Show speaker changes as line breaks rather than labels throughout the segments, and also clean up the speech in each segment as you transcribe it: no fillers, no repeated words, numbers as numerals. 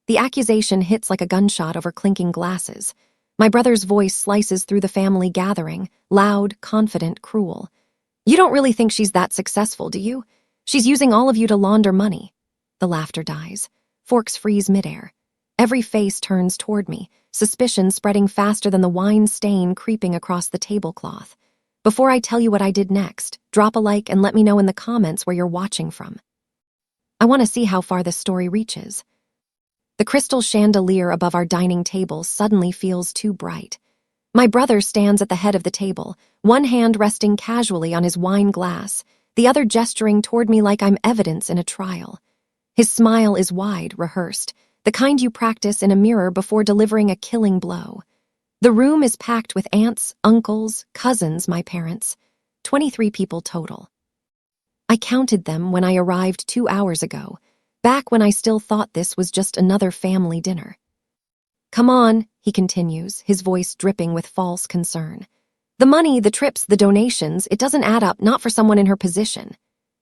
The accusation hits like a gunshot over clinking glasses. My brother's voice slices through the family gathering, loud, confident, cruel. "You don't really think she's that successful, do you? She's using all of you to launder money." The laughter dies. Forks freeze midair. Every face turns toward me, suspicion spreading faster than the wine stain creeping across the tablecloth. Before I tell you what I did next, drop a like and let me know in the comments where you're watching from. I want to see how far this story reaches. The crystal chandelier above our dining table suddenly feels too bright. My brother stands at the head of the table, one hand resting casually on his wine glass, the other gesturing toward me like I'm evidence in a trial. His smile is wide, rehearsed, the kind you practice in a mirror before delivering a killing blow. The room is packed with aunts, uncles, cousins, my parents. 23 people total. I counted them when I arrived 2 hours ago, back when I still thought this was just another family dinner. "Come on," he continues, his voice dripping with false concern. "The money, the trips, the donations, it doesn't add up, not for someone in her position."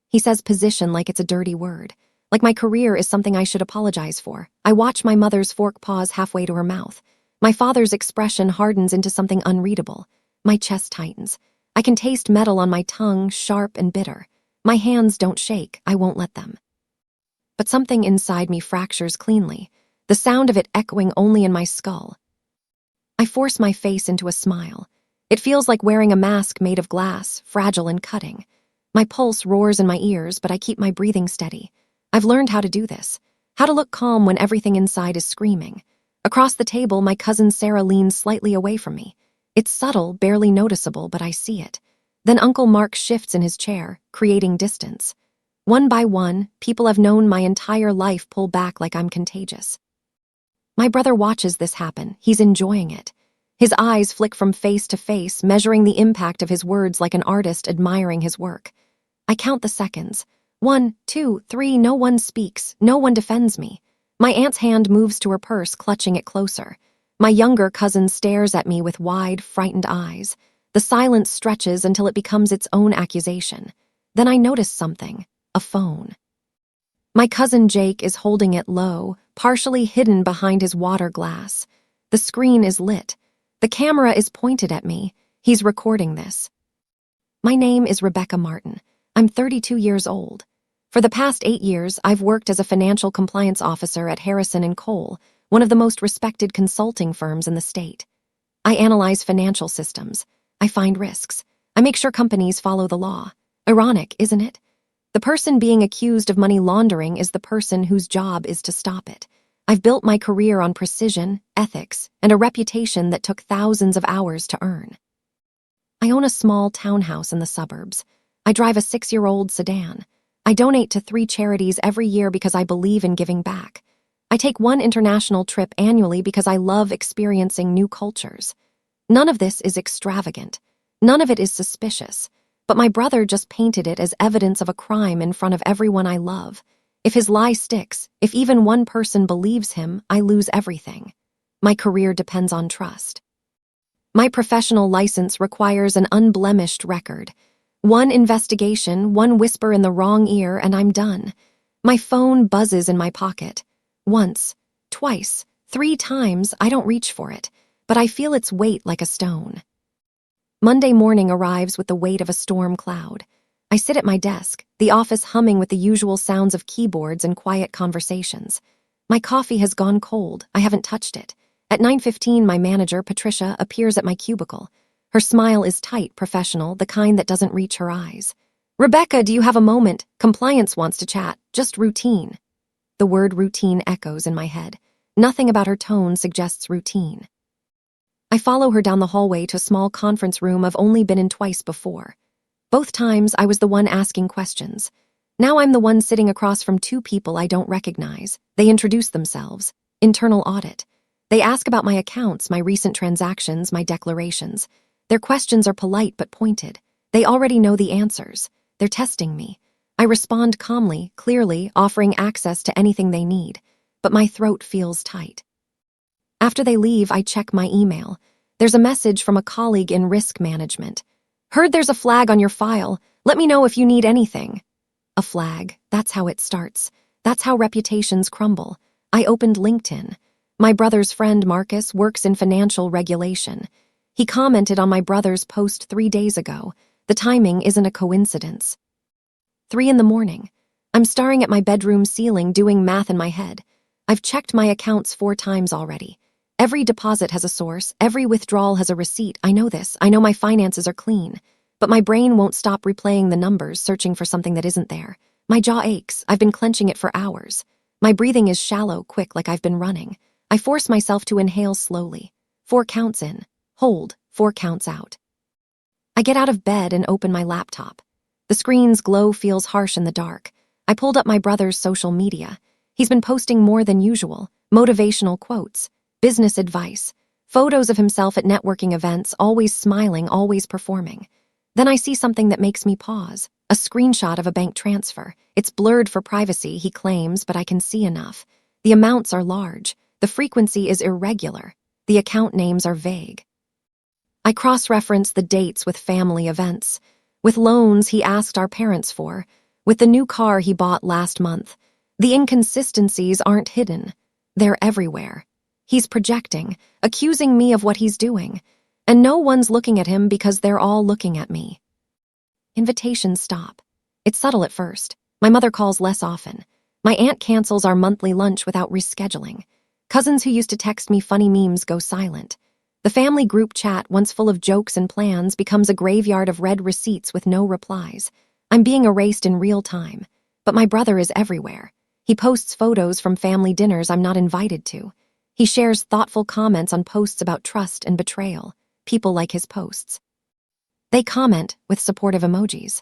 He says position like it's a dirty word, like my career is something I should apologize for. I watch my mother's fork pause halfway to her mouth. My father's expression hardens into something unreadable. My chest tightens. I can taste metal on my tongue, sharp and bitter. My hands don't shake, I won't let them. But something inside me fractures cleanly, the sound of it echoing only in my skull. I force my face into a smile. It feels like wearing a mask made of glass, fragile and cutting. My pulse roars in my ears, but I keep my breathing steady. I've learned how to do this, how to look calm when everything inside is screaming. Across the table, my cousin Sarah leans slightly away from me. It's subtle, barely noticeable, but I see it. Then Uncle Mark shifts in his chair, creating distance. One by one, people I've known my entire life pull back like I'm contagious. My brother watches this happen. He's enjoying it. His eyes flick from face to face, measuring the impact of his words like an artist admiring his work. I count the seconds. 1, 2, 3, no one speaks, no one defends me. My aunt's hand moves to her purse, clutching it closer. My younger cousin stares at me with wide, frightened eyes. The silence stretches until it becomes its own accusation. Then I notice something, a phone. My cousin Jake is holding it low, partially hidden behind his water glass. The screen is lit. The camera is pointed at me. He's recording this. My name is Rebecca Martin. I'm 32 years old. For the past 8 years, I've worked as a financial compliance officer at Harrison & Cole, one of the most respected consulting firms in the state. I analyze financial systems. I find risks. I make sure companies follow the law. Ironic, isn't it? The person being accused of money laundering is the person whose job is to stop it. I've built my career on precision, ethics, and a reputation that took thousands of hours to earn. I own a small townhouse in the suburbs. I drive a 6-year-old sedan. I donate to 3 charities every year because I believe in giving back. I take 1 international trip annually because I love experiencing new cultures. None of this is extravagant. None of it is suspicious. But my brother just painted it as evidence of a crime in front of everyone I love. If his lie sticks, if even one person believes him, I lose everything. My career depends on trust. My professional license requires an unblemished record. 1 investigation, 1 whisper in the wrong ear, and I'm done. My phone buzzes in my pocket. Once, twice, 3 times, I don't reach for it, but I feel its weight like a stone. Monday morning arrives with the weight of a storm cloud. I sit at my desk, the office humming with the usual sounds of keyboards and quiet conversations. My coffee has gone cold. I haven't touched it. At 9:15, my manager, Patricia, appears at my cubicle. Her smile is tight, professional, the kind that doesn't reach her eyes. "Rebecca, do you have a moment? Compliance wants to chat. Just routine." The word routine echoes in my head. Nothing about her tone suggests routine. I follow her down the hallway to a small conference room I've only been in twice before. Both times, I was the one asking questions. Now I'm the one sitting across from 2 people I don't recognize. They introduce themselves. Internal audit. They ask about my accounts, my recent transactions, my declarations. Their questions are polite but pointed. They already know the answers. They're testing me. I respond calmly, clearly, offering access to anything they need. But my throat feels tight. After they leave, I check my email. There's a message from a colleague in risk management. "Heard there's a flag on your file. Let me know if you need anything." A flag. That's how it starts. That's how reputations crumble. I opened LinkedIn. My brother's friend Marcus works in financial regulation. He commented on my brother's post 3 days ago. The timing isn't a coincidence. 3 in the morning. I'm staring at my bedroom ceiling doing math in my head. I've checked my accounts 4 times already. Every deposit has a source, every withdrawal has a receipt. I know this. I know my finances are clean. But my brain won't stop replaying the numbers, searching for something that isn't there. My jaw aches. I've been clenching it for hours. My breathing is shallow, quick, like I've been running. I force myself to inhale slowly. 4 counts in. Hold. 4 counts out. I get out of bed and open my laptop. The screen's glow feels harsh in the dark. I pulled up my brother's social media. He's been posting more than usual. Motivational quotes, business advice, photos of himself at networking events, always smiling, always performing. Then I see something that makes me pause. A screenshot of a bank transfer. It's blurred for privacy, he claims, but I can see enough. The amounts are large. The frequency is irregular. The account names are vague. I cross-reference the dates with family events, with loans he asked our parents for, with the new car he bought last month. The inconsistencies aren't hidden. They're everywhere. He's projecting, accusing me of what he's doing, and no one's looking at him because they're all looking at me. Invitations stop. It's subtle at first. My mother calls less often. My aunt cancels our monthly lunch without rescheduling. Cousins who used to text me funny memes go silent. The family group chat, once full of jokes and plans, becomes a graveyard of read receipts with no replies. I'm being erased in real time. But my brother is everywhere. He posts photos from family dinners I'm not invited to. He shares thoughtful comments on posts about trust and betrayal. People like his posts. They comment with supportive emojis.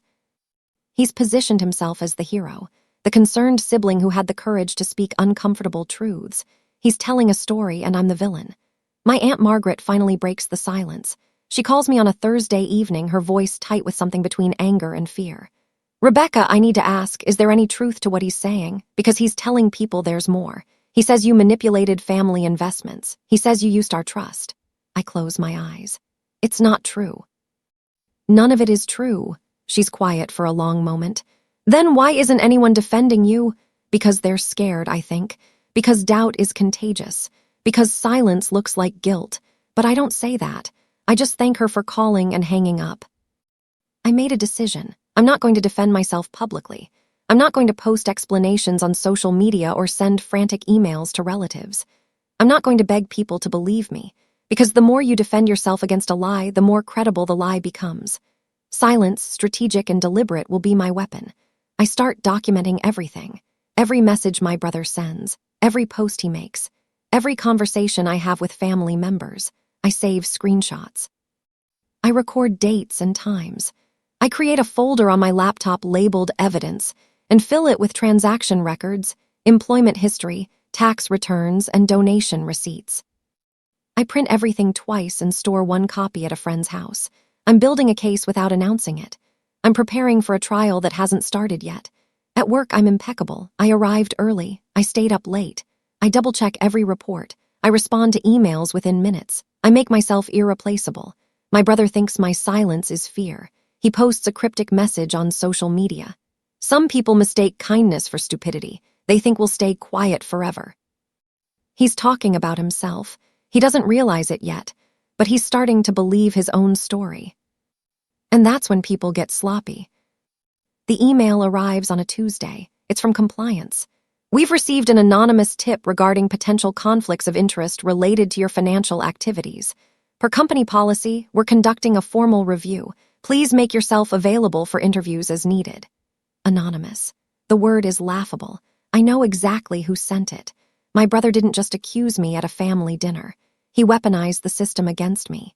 He's positioned himself as the hero, the concerned sibling who had the courage to speak uncomfortable truths. He's telling a story and I'm the villain. My Aunt Margaret finally breaks the silence. She calls me on a Thursday evening, her voice tight with something between anger and fear. Rebecca, I need to ask, is there any truth to what he's saying? Because he's telling people there's more. He says you manipulated family investments. He says you used our trust. I close my eyes. It's not true. None of it is true. She's quiet for a long moment. Then why isn't anyone defending you? Because they're scared, I think. Because doubt is contagious. Because silence looks like guilt. But I don't say that. I just thank her for calling and hanging up. I made a decision. I'm not going to defend myself publicly. I'm not going to post explanations on social media or send frantic emails to relatives. I'm not going to beg people to believe me, because the more you defend yourself against a lie, the more credible the lie becomes. Silence, strategic and deliberate, will be my weapon. I start documenting everything. Every message my brother sends, every post he makes, every conversation I have with family members. I save screenshots. I record dates and times. I create a folder on my laptop labeled Evidence and fill it with transaction records, employment history, tax returns, and donation receipts. I print everything twice and store 1 copy at a friend's house. I'm building a case without announcing it. I'm preparing for a trial that hasn't started yet. At work, I'm impeccable. I arrived early. I stayed up late. I double-check every report. I respond to emails within minutes. I make myself irreplaceable. My brother thinks my silence is fear. He posts a cryptic message on social media. Some people mistake kindness for stupidity. They think we'll stay quiet forever. He's talking about himself. He doesn't realize it yet, but he's starting to believe his own story. And that's when people get sloppy. The email arrives on a Tuesday. It's from compliance. We've received an anonymous tip regarding potential conflicts of interest related to your financial activities. Per company policy, we're conducting a formal review. Please make yourself available for interviews as needed. Anonymous. The word is laughable. I know exactly who sent it. My brother didn't just accuse me at a family dinner. He weaponized the system against me.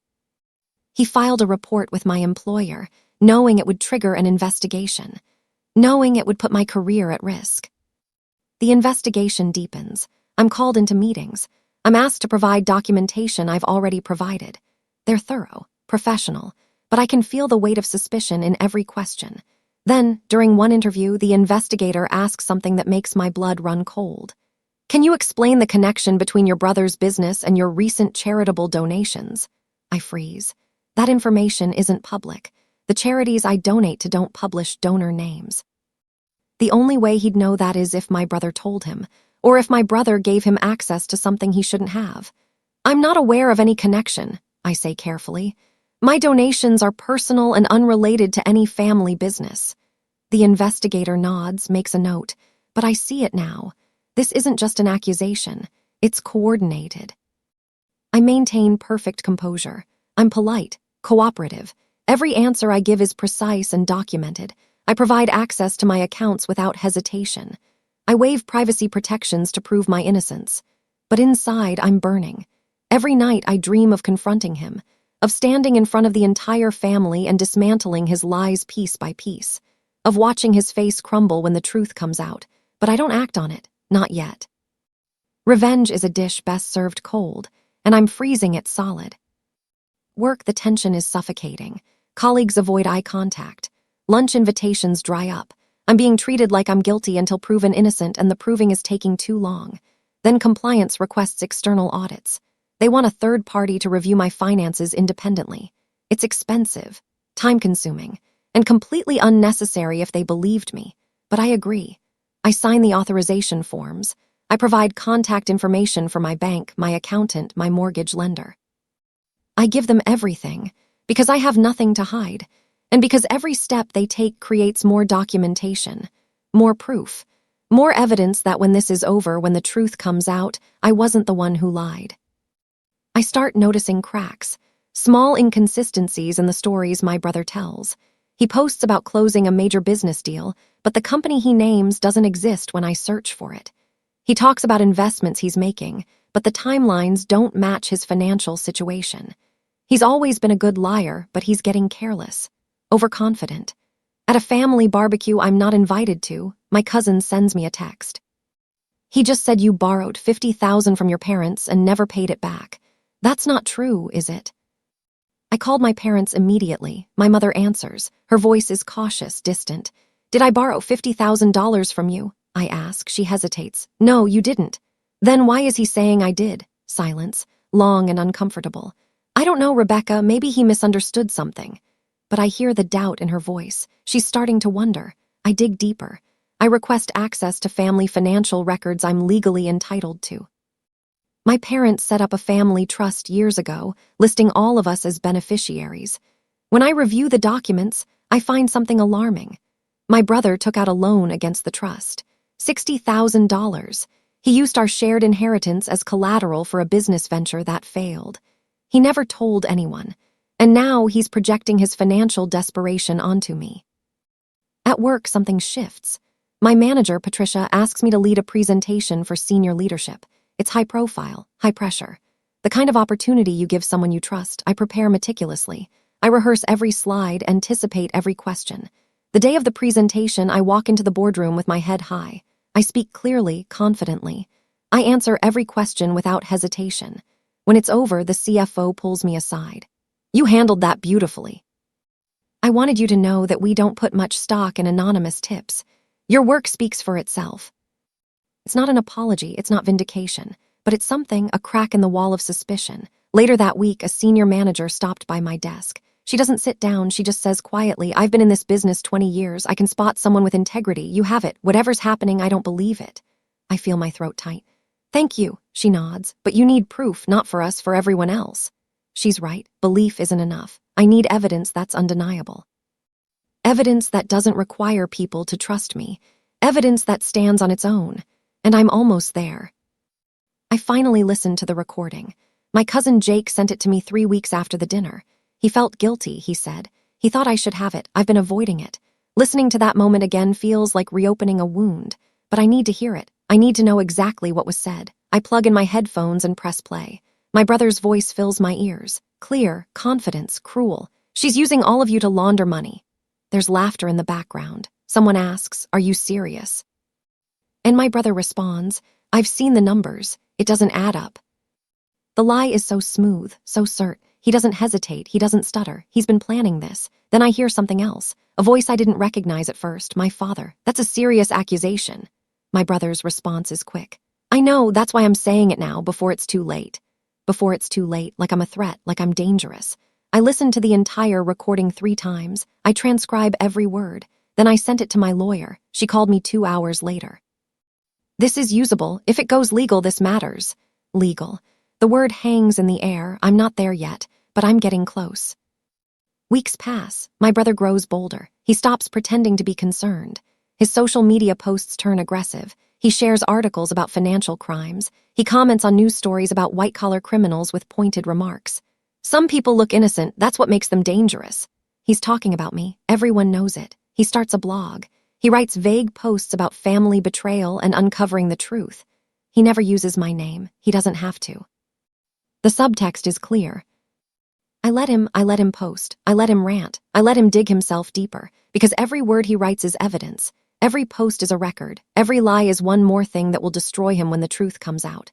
He filed a report with my employer, knowing it would trigger an investigation, knowing it would put my career at risk. The investigation deepens. I'm called into meetings. I'm asked to provide documentation I've already provided. They're thorough, professional, but I can feel the weight of suspicion in every question. Then, during one interview, the investigator asks something that makes my blood run cold. Can you explain the connection between your brother's business and your recent charitable donations? I freeze. That information isn't public. The charities I donate to don't publish donor names. The only way he'd know that is if my brother told him. or if my brother gave him access to something he shouldn't have. I'm not aware of any connection, I say carefully. My donations are personal and unrelated to any family business. The investigator nods, makes a note, but I see it now. This isn't just an accusation. It's coordinated. I maintain perfect composure. I'm polite, cooperative. Every answer I give is precise and documented. I provide access to my accounts without hesitation. I waive privacy protections to prove my innocence. But inside, I'm burning. Every night I dream of confronting him, of standing in front of the entire family and dismantling his lies piece by piece, of watching his face crumble when the truth comes out, but I don't act on it, not yet. Revenge is a dish best served cold, and I'm freezing it solid. Work, the tension is suffocating. Colleagues avoid eye contact. Lunch invitations dry up. I'm being treated like I'm guilty until proven innocent, and the proving is taking too long. Then compliance requests external audits. They want a third party to review my finances independently. It's expensive, time-consuming, and completely unnecessary if they believed me. But I agree. I sign the authorization forms. I provide contact information for my bank, my accountant, my mortgage lender. I give them everything because I have nothing to hide, and because every step they take creates more documentation, more proof, more evidence that when this is over, when the truth comes out, I wasn't the one who lied. I start noticing cracks, small inconsistencies in the stories my brother tells. He posts about closing a major business deal, but the company he names doesn't exist when I search for it. He talks about investments he's making, but the timelines don't match his financial situation. He's always been a good liar, but he's getting careless, overconfident. At a family barbecue I'm not invited to, my cousin sends me a text. He just said you borrowed $50,000 from your parents and never paid it back. That's not true, is it? I called my parents immediately. My mother answers. Her voice is cautious, distant. Did I borrow $50,000 from you? I ask. She hesitates. No, you didn't. Then why is he saying I did? Silence, long and uncomfortable. I don't know, Rebecca, maybe he misunderstood something. But I hear the doubt in her voice. She's starting to wonder. I dig deeper. I request access to family financial records I'm legally entitled to. My parents set up a family trust years ago, listing all of us as beneficiaries. When I review the documents, I find something alarming. My brother took out a loan against the trust. $60,000. He used our shared inheritance as collateral for a business venture that failed. He never told anyone, and now he's projecting his financial desperation onto me. At work, something shifts. My manager, Patricia, asks me to lead a presentation for senior leadership. It's high profile, high pressure. The kind of opportunity you give someone you trust. I prepare meticulously. I rehearse every slide, anticipate every question. The day of the presentation, I walk into the boardroom with my head high. I speak clearly, confidently. I answer every question without hesitation. When it's over, the CFO pulls me aside. You handled that beautifully. I wanted you to know that we don't put much stock in anonymous tips. Your work speaks for itself. It's not an apology, it's not vindication, but it's something, a crack in the wall of suspicion. Later that week, a senior manager stopped by my desk. She doesn't sit down, she just says quietly, I've been in this business 20 years, I can spot someone with integrity, you have it, whatever's happening, I don't believe it. I feel my throat tight. Thank you, she nods, but you need proof, not for us, for everyone else. She's right, belief isn't enough. I need evidence that's undeniable. Evidence that doesn't require people to trust me. Evidence that stands on its own. And I'm almost there. I finally listened to the recording. My cousin Jake sent it to me 3 weeks after the dinner. He felt guilty, he said. He thought I should have it. I've been avoiding it. Listening to that moment again feels like reopening a wound. But I need to hear it. I need to know exactly what was said. I plug in my headphones and press play. My brother's voice fills my ears. Clear, confidence, cruel. She's using all of you to launder money. There's laughter in the background. Someone asks, are you serious? And my brother responds, I've seen the numbers. It doesn't add up. The lie is so smooth, so cert. He doesn't hesitate. He doesn't stutter. He's been planning this. Then I hear something else. A voice I didn't recognize at first. My father. That's a serious accusation. My brother's response is quick. I know, that's why I'm saying it now, before it's too late. Before it's too late, like I'm a threat, like I'm dangerous. I listened to the entire recording 3 times. I transcribe every word. Then I sent it to my lawyer. She called me 2 hours later. This is usable. If it goes legal, this matters. Legal. The word hangs in the air. I'm not there yet, but I'm getting close. Weeks pass. My brother grows bolder. He stops pretending to be concerned. His social media posts turn aggressive. He shares articles about financial crimes. He comments on news stories about white-collar criminals with pointed remarks. Some people look innocent. That's what makes them dangerous. He's talking about me. Everyone knows it. He starts a blog. He writes vague posts about family betrayal and uncovering the truth. He never uses my name. He doesn't have to. The subtext is clear. I let him post. I let him rant. I let him dig himself deeper, because every word he writes is evidence. Every post is a record. Every lie is one more thing that will destroy him when the truth comes out.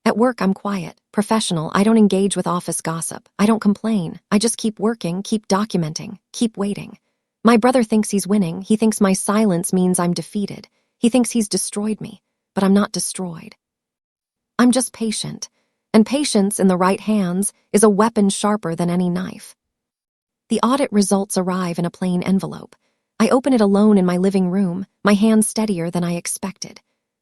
At work, I'm quiet, professional. I don't engage with office gossip. I don't complain. I just keep working, keep documenting, keep waiting. My brother thinks he's winning. He thinks my silence means I'm defeated. He thinks he's destroyed me, but I'm not destroyed. I'm just patient. And patience in the right hands is a weapon sharper than any knife. The audit results arrive in a plain envelope. I open it alone in my living room, my hand steadier than I expected.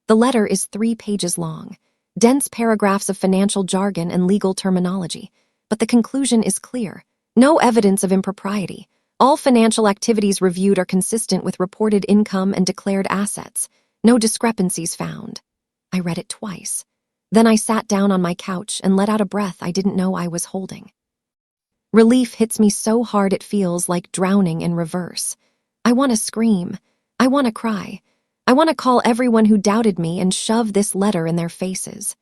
The letter is 3 pages long, dense paragraphs of financial jargon and legal terminology, but the conclusion is clear. No evidence of impropriety. All financial activities reviewed are consistent with reported income and declared assets. No discrepancies found. I read it twice. Then I sat down on my couch and let out a breath I didn't know I was holding. Relief hits me so hard it feels like drowning in reverse. I want to scream. I want to cry. I want to call everyone who doubted me and shove this letter in their faces.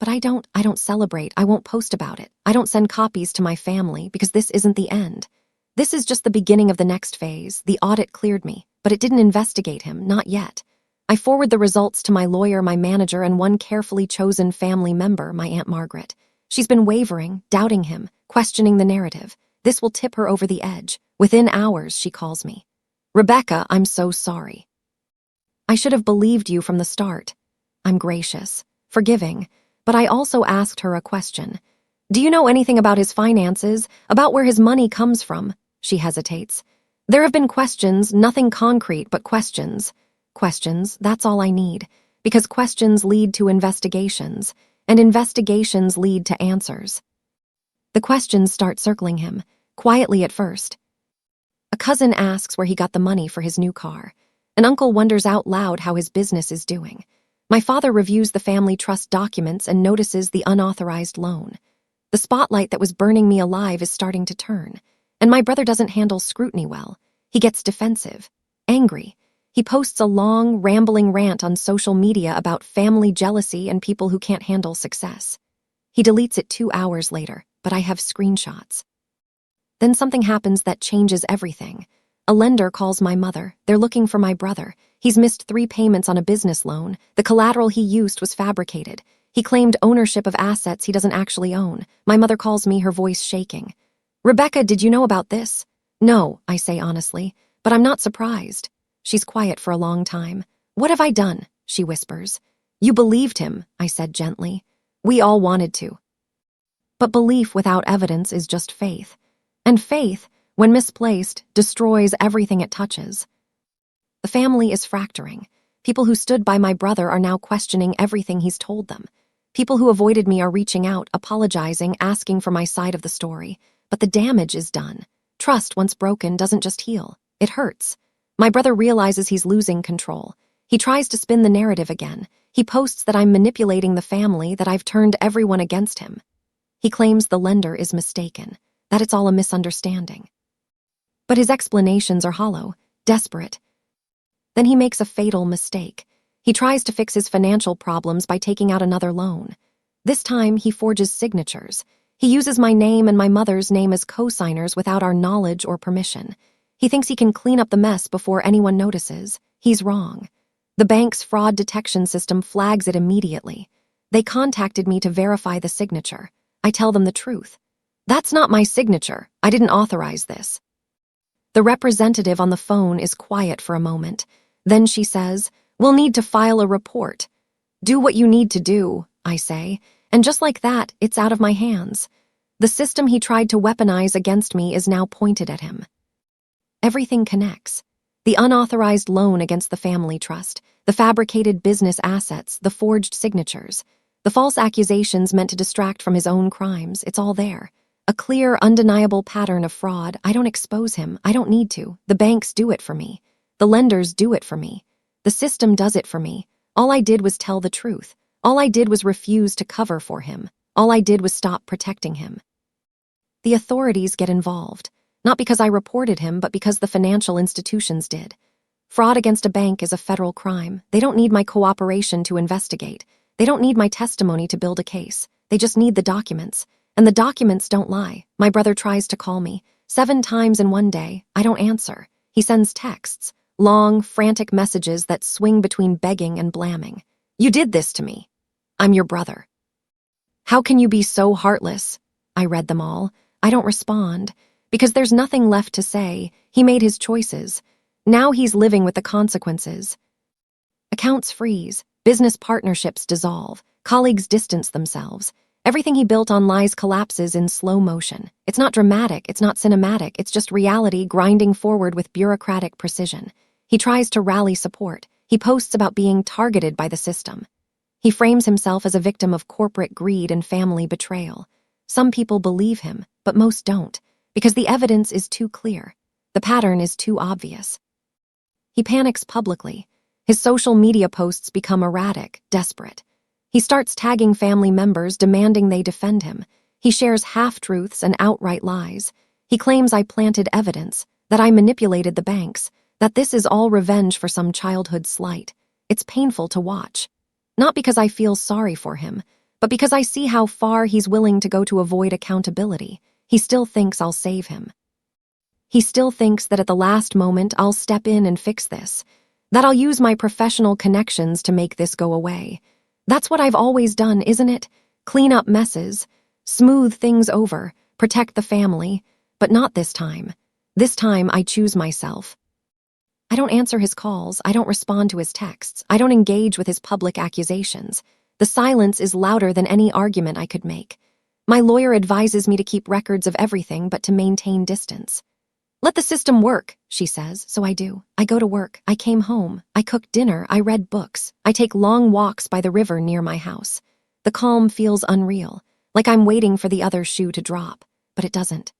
But I don't celebrate. I won't post about it. I don't send copies to my family because this isn't the end. This is just the beginning of the next phase. The audit cleared me, but it didn't investigate him, not yet. I forward the results to my lawyer, my manager, and one carefully chosen family member, my Aunt Margaret. She's been wavering, doubting him, questioning the narrative. This will tip her over the edge. Within hours, she calls me. Rebecca, I'm so sorry. I should have believed you from the start. I'm gracious, forgiving, but I also asked her a question. Do you know anything about his finances, about where his money comes from? She hesitates. There have been questions, nothing concrete, but questions. Questions, that's all I need, because questions lead to investigations, and investigations lead to answers. The questions start circling him, quietly at first. A cousin asks where he got the money for his new car. An uncle wonders out loud how his business is doing. My father reviews the family trust documents and notices the unauthorized loan. The spotlight that was burning me alive is starting to turn, and my brother doesn't handle scrutiny well. He gets defensive, angry. He posts a long, rambling rant on social media about family jealousy and people who can't handle success. He deletes it 2 hours later, but I have screenshots. Then something happens that changes everything. A lender calls my mother. They're looking for my brother. He's missed 3 payments on a business loan. The collateral he used was fabricated. He claimed ownership of assets he doesn't actually own. My mother calls me, her voice shaking. Rebecca, did you know about this? No, I say honestly, but I'm not surprised. She's quiet for a long time. What have I done? She whispers. You believed him, I said gently. We all wanted to. But belief without evidence is just faith. And faith, when misplaced, destroys everything it touches. The family is fracturing. People who stood by my brother are now questioning everything he's told them. People who avoided me are reaching out, apologizing, asking for my side of the story. But the damage is done. Trust, once broken, doesn't just heal. It hurts. My brother realizes he's losing control. He tries to spin the narrative again. He posts that I'm manipulating the family, that I've turned everyone against him. He claims the lender is mistaken, that it's all a misunderstanding. But his explanations are hollow, desperate. Then he makes a fatal mistake. He tries to fix his financial problems by taking out another loan. This time, he forges signatures. He uses my name and my mother's name as co-signers without our knowledge or permission. He thinks he can clean up the mess before anyone notices. He's wrong. The bank's fraud detection system flags it immediately. They contacted me to verify the signature. I tell them the truth. That's not my signature. I didn't authorize this. The representative on the phone is quiet for a moment. Then she says, we'll need to file a report. Do what you need to do, I say, and just like that, it's out of my hands. The system he tried to weaponize against me is now pointed at him. Everything connects. The unauthorized loan against the family trust, The fabricated business assets, the forged signatures, the false accusations meant to distract from his own crimes, it's all there. A clear, undeniable pattern of fraud. I don't expose him. I don't need to. The banks do it for me. The lenders do it for me. The system does it for me. All I did was tell the truth. All I did was refuse to cover for him. All I did was stop protecting him. The authorities get involved, not because I reported him, but because the financial institutions did. Fraud against a bank is a federal crime. They don't need my cooperation to investigate. They don't need my testimony to build a case. They just need the documents. And the documents don't lie. My brother tries to call me 7 times in one day. I don't answer. He sends texts, long, frantic messages that swing between begging and blaming. You did this to me. I'm your brother. How can you be so heartless? I read them all. I don't respond, because there's nothing left to say. He made his choices. Now he's living with the consequences. Accounts freeze, business partnerships dissolve, colleagues distance themselves. Everything he built on lies collapses in slow motion. It's not dramatic, it's not cinematic, it's just reality grinding forward with bureaucratic precision. He tries to rally support. He posts about being targeted by the system. He frames himself as a victim of corporate greed and family betrayal. Some people believe him, but most don't, because the evidence is too clear. The pattern is too obvious. He panics publicly. His social media posts become erratic, desperate. He starts tagging family members, demanding they defend him. He shares half-truths and outright lies. He claims I planted evidence, that I manipulated the banks, that this is all revenge for some childhood slight. It's painful to watch. Not because I feel sorry for him, but because I see how far he's willing to go to avoid accountability. He still thinks I'll save him. He still thinks that at the last moment I'll step in and fix this, that I'll use my professional connections to make this go away. That's what I've always done, isn't it? Clean up messes, smooth things over, protect the family, but not this time. This time I choose myself. I don't answer his calls, I don't respond to his texts, I don't engage with his public accusations. The silence is louder than any argument I could make. My lawyer advises me to keep records of everything but to maintain distance. Let the system work, she says, so I do. I go to work, I came home, I cook dinner, I read books, I take long walks by the river near my house. The calm feels unreal, like I'm waiting for the other shoe to drop, but it doesn't.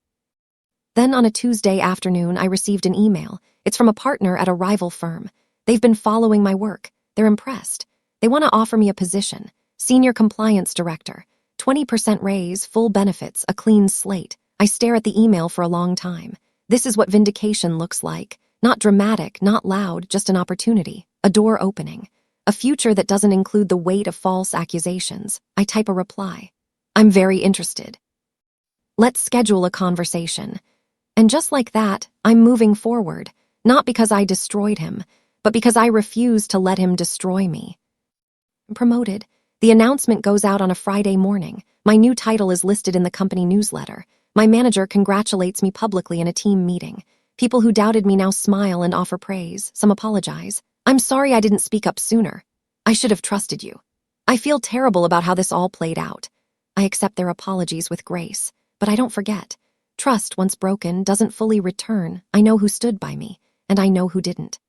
Then on a Tuesday afternoon, I received an email. It's from a partner at a rival firm. They've been following my work. They're impressed. They want to offer me a position, senior compliance director, 20% raise, full benefits, a clean slate. I stare at the email for a long time. This is what vindication looks like. Not dramatic, not loud, just an opportunity, a door opening, a future that doesn't include the weight of false accusations. I type a reply. I'm very interested. Let's schedule a conversation. And just like that, I'm moving forward, not because I destroyed him, but because I refuse to let him destroy me. I'm promoted. The announcement goes out on a Friday morning. My new title is listed in the company newsletter. My manager congratulates me publicly in a team meeting. People who doubted me now smile and offer praise. Some apologize. I'm sorry I didn't speak up sooner. I should have trusted you. I feel terrible about how this all played out. I accept their apologies with grace, but I don't forget. Trust, once broken, doesn't fully return. I know who stood by me, and I know who didn't.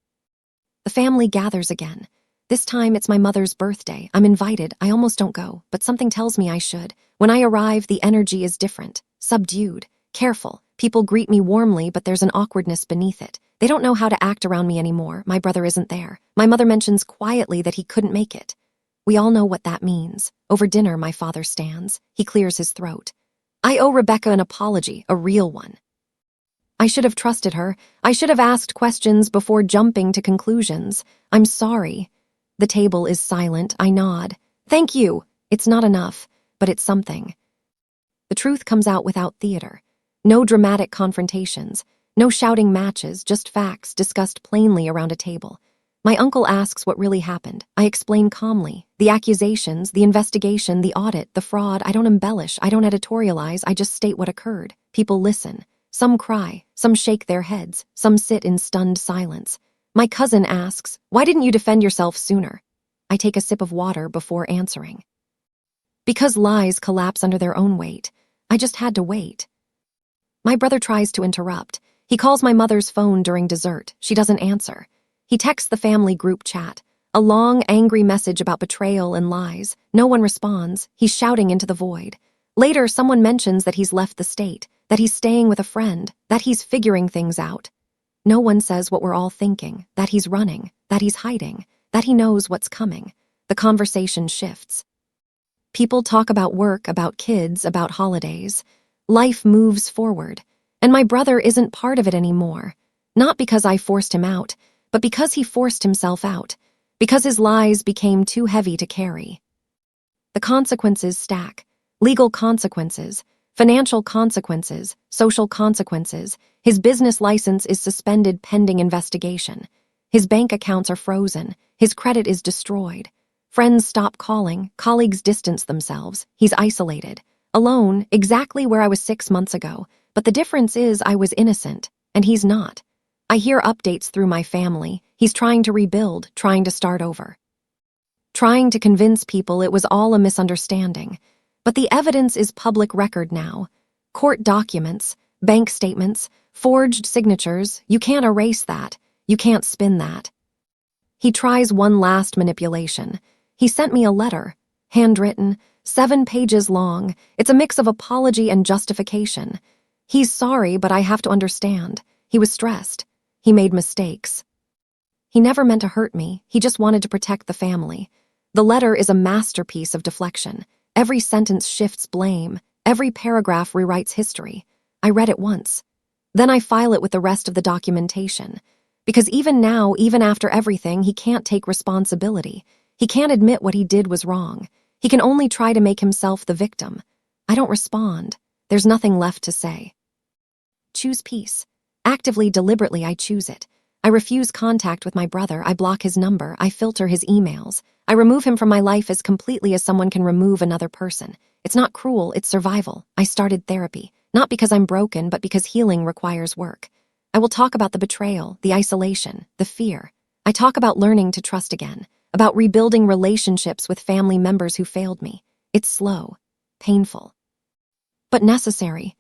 The family gathers again. This time it's my mother's birthday. I'm invited. I almost don't go, but something tells me I should. When I arrive, the energy is different, subdued, careful. People greet me warmly, but there's an awkwardness beneath it. They don't know how to act around me anymore. My brother isn't there. My mother mentions quietly that he couldn't make it. We all know what that means. Over dinner, my father stands. He clears his throat. I owe Rebecca an apology, a real one. I should have trusted her. I should have asked questions before jumping to conclusions. I'm sorry. The table is silent. I nod. Thank you. It's not enough, but it's something. The truth comes out without theater. No dramatic confrontations. No shouting matches, just facts discussed plainly around a table. My uncle asks what really happened. I explain calmly. The accusations, the investigation, the audit, the fraud. I don't embellish. I don't editorialize. I just state what occurred. People listen. Some cry. Some shake their heads. Some sit in stunned silence. My cousin asks, "Why didn't you defend yourself sooner?" I take a sip of water before answering. Because lies collapse under their own weight. I just had to wait. My brother tries to interrupt. He calls my mother's phone during dessert. She doesn't answer. He texts the family group chat. A long, angry message about betrayal and lies. No one responds. He's shouting into the void. Later, someone mentions that he's left the state, that he's staying with a friend, that he's figuring things out. No one says what we're all thinking, that he's running, that he's hiding, that he knows what's coming. The conversation shifts. People talk about work, about kids, about holidays. Life moves forward. And my brother isn't part of it anymore. Not because I forced him out, but because he forced himself out. Because his lies became too heavy to carry. The consequences stack. Legal consequences, financial consequences, social consequences. His business license is suspended pending investigation. His bank accounts are frozen. His credit is destroyed. Friends stop calling. Colleagues distance themselves. He's isolated. Alone, exactly where I was 6 months ago. But the difference is I was innocent, and he's not. I hear updates through my family. He's trying to rebuild, trying to start over. Trying to convince people it was all a misunderstanding. But the evidence is public record now. Court documents, bank statements, forged signatures. You can't erase that. You can't spin that. He tries one last manipulation. He sent me a letter, handwritten, 7 pages long. It's a mix of apology and justification. He's sorry, but I have to understand. He was stressed. He made mistakes. He never meant to hurt me. He just wanted to protect the family. The letter is a masterpiece of deflection. Every sentence shifts blame. Every paragraph rewrites history. I read it once. Then I file it with the rest of the documentation. Because even now, even after everything, he can't take responsibility. He can't admit what he did was wrong. He can only try to make himself the victim. I don't respond. There's nothing left to say. Choose peace. Actively, deliberately, I choose it. I refuse contact with my brother. I block his number. I filter his emails. I remove him from my life as completely as someone can remove another person. It's not cruel, it's survival. I started therapy, not because I'm broken, but because healing requires work. I will talk about the betrayal, the isolation, the fear. I talk about learning to trust again, about rebuilding relationships with family members who failed me. It's slow, painful, but necessary.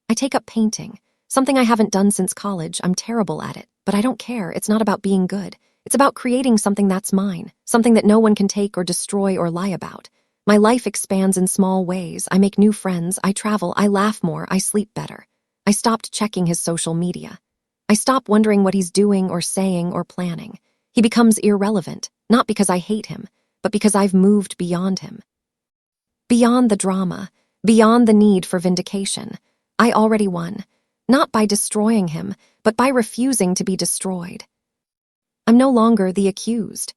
I take up painting, something I haven't done since college. I'm terrible at it, but I don't care. It's not about being good. It's about creating something that's mine, something that no one can take or destroy or lie about. My life expands in small ways. I make new friends. I travel. I laugh more. I sleep better. I stopped checking his social media. I stop wondering what he's doing or saying or planning. He becomes irrelevant, not because I hate him, but because I've moved beyond him. Beyond the drama, beyond the need for vindication. I already won, not by destroying him, but by refusing to be destroyed. I'm no longer the accused.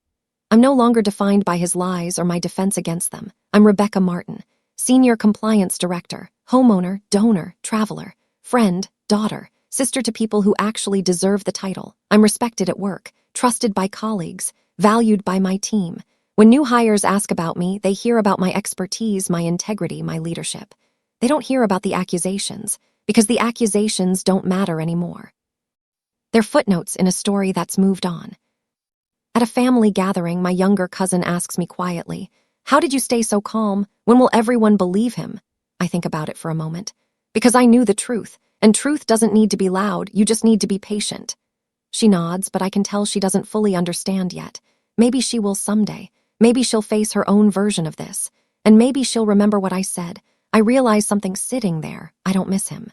I'm no longer defined by his lies or my defense against them. I'm Rebecca Martin, Senior Compliance Director, homeowner, donor, traveler, friend, daughter, sister to people who actually deserve the title. I'm respected at work, trusted by colleagues, valued by my team. When new hires ask about me, they hear about my expertise, my integrity, my leadership. They don't hear about the accusations, because the accusations don't matter anymore. They're footnotes in a story that's moved on. At a family gathering, my younger cousin asks me quietly, "How did you stay so calm? When will everyone believe him?" I think about it for a moment. Because I knew the truth, and truth doesn't need to be loud, you just need to be patient. She nods, but I can tell she doesn't fully understand yet. Maybe she will someday. Maybe she'll face her own version of this. And maybe she'll remember what I said. I realize something sitting there. I don't miss him.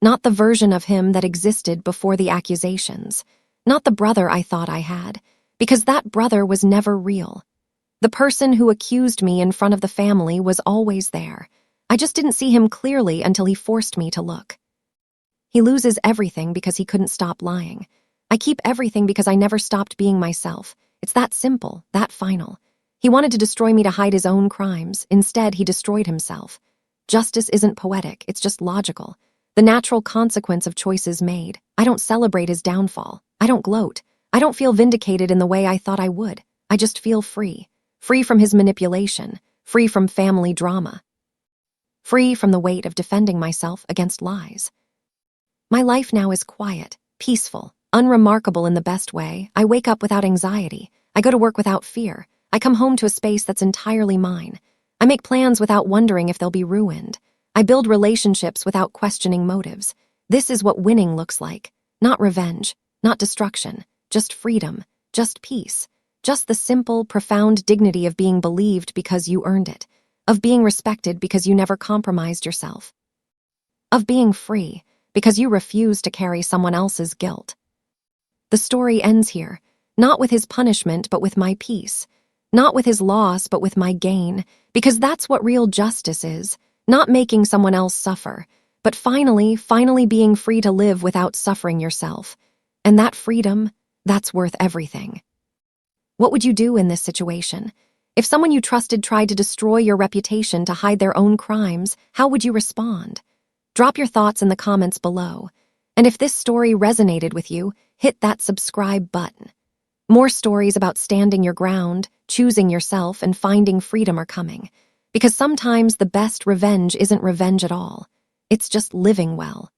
Not the version of him that existed before the accusations. Not the brother I thought I had. Because that brother was never real. The person who accused me in front of the family was always there. I just didn't see him clearly until he forced me to look. He loses everything because he couldn't stop lying. I keep everything because I never stopped being myself. It's that simple, that final. He wanted to destroy me to hide his own crimes. Instead, he destroyed himself. Justice isn't poetic, it's just logical. The natural consequence of choices made. I don't celebrate his downfall. I don't gloat. I don't feel vindicated in the way I thought I would. I just feel free. Free from his manipulation. Free from family drama. Free from the weight of defending myself against lies. My life now is quiet, peaceful, unremarkable in the best way. I wake up without anxiety. I go to work without fear. I come home to a space that's entirely mine. I make plans without wondering if they'll be ruined. I build relationships without questioning motives. This is what winning looks like. Not revenge, not destruction, just freedom, just peace. Just the simple, profound dignity of being believed because you earned it, of being respected because you never compromised yourself, of being free because you refused to carry someone else's guilt. The story ends here, not with his punishment but with my peace, not with his loss but with my gain, because that's what real justice is, not making someone else suffer, but finally being free to live without suffering yourself. And that freedom, that's worth everything. What would you do in this situation? If someone you trusted tried to destroy your reputation to hide their own crimes, how would you respond? Drop your thoughts in the comments below. And if this story resonated with you, hit that subscribe button. More stories about standing your ground, choosing yourself, and finding freedom are coming. Because sometimes the best revenge isn't revenge at all. It's just living well.